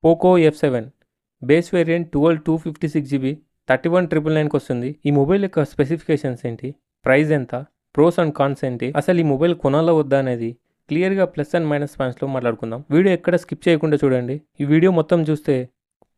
Poco F7 base variant 256GB 31,999కి వస్తుంది. ఈ mobile యొక్క స్పెసిఫికేషన్స్ ఏంటి, ప్రైస్ ఎంత, ప్రోస్ అండ్ కాన్స్ ఏంటి, అసలు ఈ మొబైల్ కొనాలా వద్దా అనేది క్లియర్గా ప్లస్ అండ్ మైనస్ పాయింట్స్లో మాట్లాడుకుందాం. వీడియో ఎక్కడ స్కిప్ చేయకుండా చూడండి. ఈ వీడియో మొత్తం చూస్తే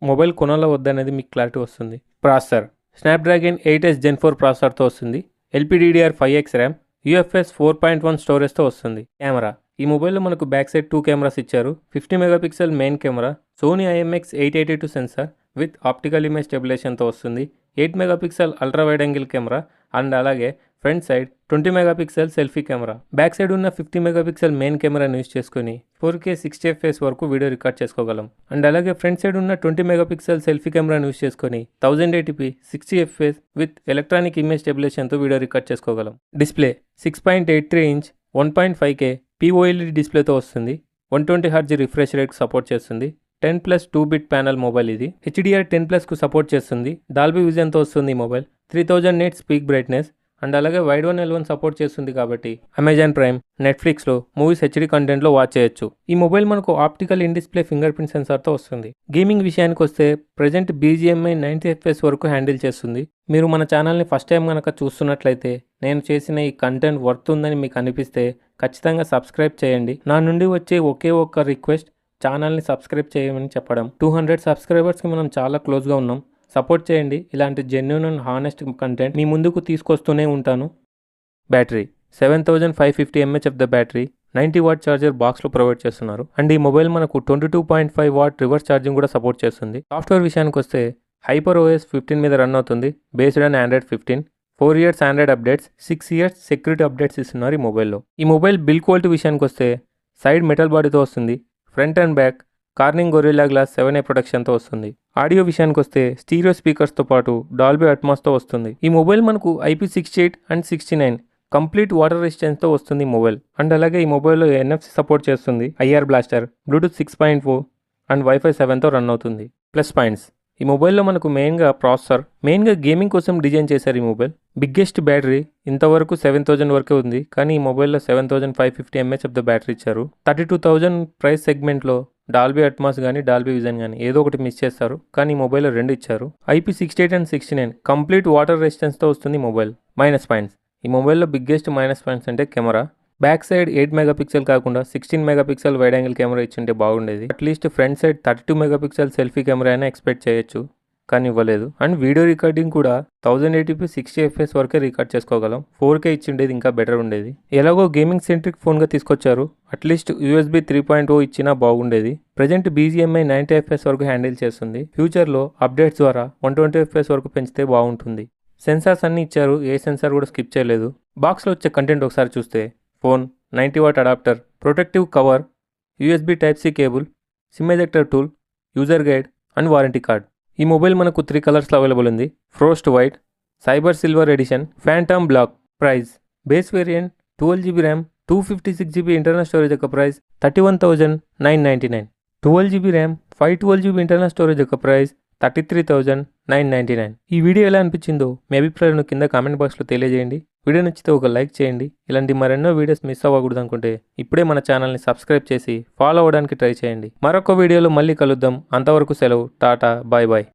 మొబైల్ కొనాలా వద్దా అనేది మీకు క్లారిటీ వస్తుంది. ప్రాసెసర్ స్నాప్డ్రాగన్ 8S Gen 4 ప్రాసెసర్తో వస్తుంది. LPDDR5X ర్యామ్, UFS 4.1 స్టోరేజ్తో వస్తుంది. కెమెరా ఈ మొబైల్లో మనకు బ్యాక్ సైడ్ 2 కెమెరాస్ ఇచ్చారు. 50 megapixel main camera, Sony IMX882 sensor with optical image స్టెబిలేషన్తో వస్తుంది. 8 megapixel ultra wide angle camera and అలాగే front side 20 megapixel selfie camera. Back side ఉన్న 50 మెగాపిక్సెల్ మెయిన్ కెమెరాని యూజ్ చేసుకుని 4K 60fps వరకు వీడియో రికార్డ్ చేసుకోగలం. And అలాగే ఫ్రంట్ సైడ్ ఉన్న 20 మెగాపిక్సెల్ సెల్ఫీ కెమెరాని యూజ్ చేసుకుని 1080p 60fps with electronic image స్టెబిలేషన్తో వీడియో రికార్డ్ చేసుకోగలం. డిస్ప్లే 6.83 ఇంచ్ 1.5K POLED డిస్ప్లేతో వస్తుంది. 120Hz రిఫ్రెష్ రేట్ సపోర్ట్ చేస్తుంది. 10+ 2-bit ప్యానల్ మొబైల్ ఇది. HDR10+కు సపోర్ట్ చేస్తుంది. డాల్బీ విజన్తో వస్తుంది ఈ mobile. 3000 nits peak brightness and అలాగే వైడ్ 1L1 సపోర్ట్ చేస్తుంది కాబట్టి అమెజాన్ ప్రైమ్, నెట్ఫ్లిక్స్లో మూవీస్ HD కంటెంట్లో వాచ్ చేయొచ్చు. ఈ మొబైల్ మనకు optical in display finger print సెన్సార్తో వస్తుంది. గేమింగ్ విషయానికి వస్తే ప్రజెంట్ BGMI 90fps వరకు హ్యాండిల్ చేస్తుంది. మీరు మన ఛానల్ని ఫస్ట్ టైం కనుక చూస్తున్నట్లయితే నేను చేసిన ఈ కంటెంట్ వర్త్ ఉందని మీకు అనిపిస్తే ఖచ్చితంగా సబ్స్క్రైబ్ చేయండి. నా నుండి వచ్చే ఒకే ఒక్క రిక్వెస్ట్, ఛానల్ని సబ్స్క్రైబ్ చేయమని చెప్పడం. 200 సబ్స్క్రైబర్స్కి మనం చాలా క్లోజ్గా ఉన్నాం. సపోర్ట్ చేయండి. ఇలాంటి జెన్యూన్ అండ్ హానెస్ట్ కంటెంట్ మీ ముందుకు తీసుకొస్తూనే ఉంటాను. Battery 7550 mAh of the battery, 90W charger బాక్స్లో ప్రొవైడ్ చేస్తున్నారు. అండ్ ఈ మొబైల్ మనకు 22.5W రివర్స్ ఛార్జింగ్ కూడా సపోర్ట్ చేస్తుంది. సాఫ్ట్వేర్ విషయానికి వస్తే HyperOS 15 మీద రన్ అవుతుంది. Based on Android 15. 4 years Android updates, 6 years security updates ఇస్తున్నారు ఈ మొబైల్లో. ఈ మొబైల్ బిల్డ్ క్వాలిటీ విషయానికి వస్తే సైడ్ మెటల్ బాడీతో వస్తుంది. Front and back Corning Gorilla glass 7A ప్రొటెక్షన్తో వస్తుంది. ఆడియో విషయానికి వస్తే స్టీరియో స్పీకర్స్తో పాటు డాల్బీ అట్మాస్తో వస్తుంది. ఈ మొబైల్ మనకు IP68 అండ్ 69 కంప్లీట్ వాటర్ రెసిస్టెన్స్తో వస్తుంది ఈ మొబైల్. అండ్ అలాగే ఈ మొబైల్లో NFC సపోర్ట్ చేస్తుంది. IR blaster, Bluetooth 6.4 and Wi-Fi 7తో రన్ అవుతుంది. ప్లస్ పాయింట్స్ ఈ మొబైల్లో మనకు మెయిన్గా ప్రాసెసర్, మెయిన్గా గేమింగ్ కోసం డిజైన్ చేశారు ఈ మొబైల్. బిగ్గెస్ట్ బ్యాటరీ ఇంతవరకు 7000 వరకే ఉంది, కానీ ఈ మొబైల్లో 7550 mAh ఆఫ్ ద బ్యాటరీ ఇచ్చారు. 32,000 ప్రైస్ సెగ్మెంట్లో డాల్బీ అట్మాస్ కానీ డాల్బీ విజన్ కానీ ఏదో ఒకటి మిస్ చేస్తారు, కానీ ఈ మొబైల్లో 2 ఇచ్చారు. IP68 అండ్ 69 కంప్లీట్ వాటర్ రెసిస్టెన్స్తో వస్తుంది మొబైల్. మైనస్ పాయింట్స్ ఈ మొబైల్లో బిగ్గెస్ట్ మైనస్ పాయింట్స్ అంటే కెమెరా. బ్యాక్ సైడ్ 8 మెగాపిక్సెల్ కాకుండా 16 మెగాపిక్సెల్ వైడ్ యాంగిల్ కెమెరా ఇచ్చింటే బాగుండేది. At least front side 32 megapixel selfie camera అయినా ఎక్స్పెక్ట్ చేయొచ్చు, కానీ ఇవ్వలేదు. అండ్ వీడియో రికార్డింగ్ కూడా 1080p 60fps వరకే రికార్డ్ చేసుకోగలం. 4K ఇచ్చిండేది ఇంకా బెటర్ ఉండేది. ఎలాగో గేమింగ్ సెంట్రిక్ ఫోన్గా తీసుకొచ్చారు. అట్లీస్ట్ USB 3.0 ఇచ్చినా బాగుండేది. ప్రజెంట్ BGMI 90fps వరకు హ్యాండిల్ చేస్తుంది. ఫ్యూచర్లో అప్డేట్స్ ద్వారా 120fps వరకు పెంచితే బాగుంటుంది. సెన్సార్స్ అన్నీ ఇచ్చారు, ఏ సెన్సార్ కూడా స్కిప్ చేయలేదు. బాక్స్లో వచ్చే కంటెంట్ ఒకసారి చూస్తే phone, 90W adapter, protective cover, USB Type-C cable, SIM ejector tool, user guide and warranty card. ఈ మొబైల్ మనకు 3 కలర్స్లో అవైలబుల్ ఉంది. Frost white, cyber silver edition, phantom black. Price base variant 12GB RAM, 256GB internal storage యొక్క price 31,999. 12GB RAM, 512GB internal storage యొక్క price 33,999. ఈ video ఎలా అనిపించిందో మీ అభిప్రాయాలను కింద కామెంట్ బాక్స్లో తెలియజేయండి. వీడియో నచ్చితే ఒక లైక్ చేయండి. ఇలాంటి మరెన్నో వీడియోస్ మిస్ అవ్వకూడదు అనుకుంటే ఇప్పుడే మన ఛానల్ని సబ్స్క్రైబ్ చేసి ఫాలో అవ్వడానికి ట్రై చేయండి. మరొక వీడియోలో మళ్ళీ కలుద్దాం. అంతవరకు సెలవు. Tata, bye bye.